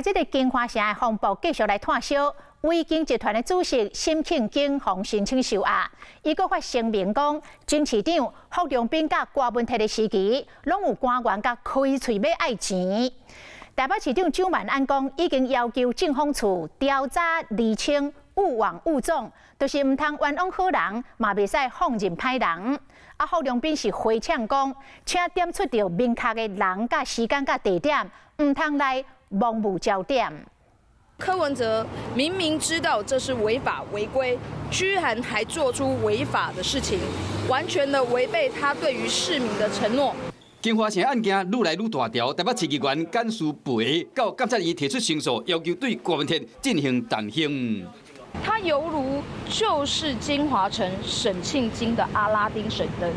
在这个金华城的风暴继续来探烧，伟京集团的主席沈庆京防申请受压，伊阁发声明讲，前市长霍荣斌甲郭文泰的时期，拢有官员甲开喙要爱钱。台北市长蒋万安讲，已经要求政风处调查厘清勿枉勿纵，就是唔通冤枉好人，嘛袂使放任歹人。啊，霍荣斌是回呛讲，请点出着明确的人、甲时间、甲地点，唔通来模糊焦点。柯文哲明明知道这是违法违规，居然还做出违法的事情，完全的违背他对于市民的承诺。金华城案件愈来愈大条，台北市议员简书部下到监察院提出申诉，要求对郭文泰进行弹劾。他犹如就是金华城沈庆京的阿拉丁神灯，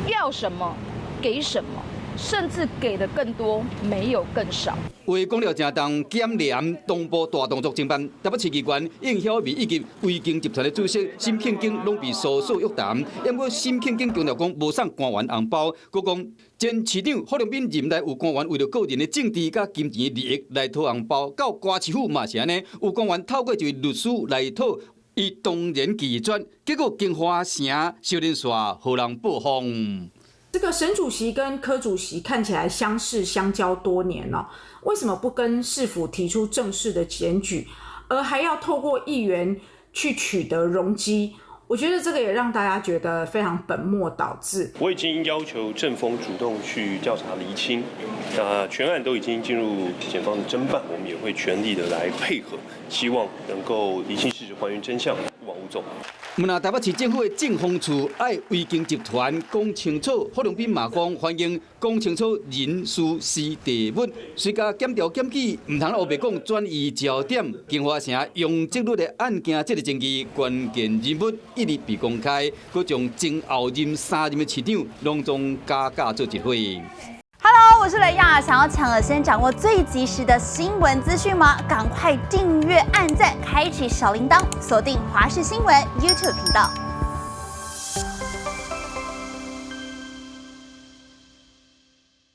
要什么给什么，甚至给的更多，没有更少。话讲了正重，检廉东部大动作侦办，台北市议员应晓明以及伟京集团的主席沈庆京拢被诉讼约谈。因过沈庆京强调讲无送官员红包，佮讲前市长霍荣斌任内有官员为了个人的政治甲金钱利益来讨红包，到瓜市府嘛是安尼，有官员透过一位律师来讨，伊当然拒绝，结果金华城少年煞互人报封。这个沈主席跟柯主席看起来相识相交多年了，为什么不跟市府提出正式的检举，而还要透过议员去取得容积？我觉得这个也让大家觉得非常本末倒置。我已经要求政风主动去调查厘清，全案都已经进入检方的侦办，我们也会全力的来配合，希望能够厘清事实，还原真相，勿枉勿纵。台北市政府的政风处爱伟京集团讲清楚，霍荣斌嘛讲欢迎讲清楚人事是地稳，随甲检调检举，唔通黑白讲转移焦点。金华城用这率的案件，这个证据关键人物一律被公开，佮将前后任3任的市长拢总加价做一回。Hello， 我是雷亚，想要抢而先掌握最及时的新闻资讯吗？赶快订阅、按赞、开启小铃铛，锁定华视新闻 YouTube 频道。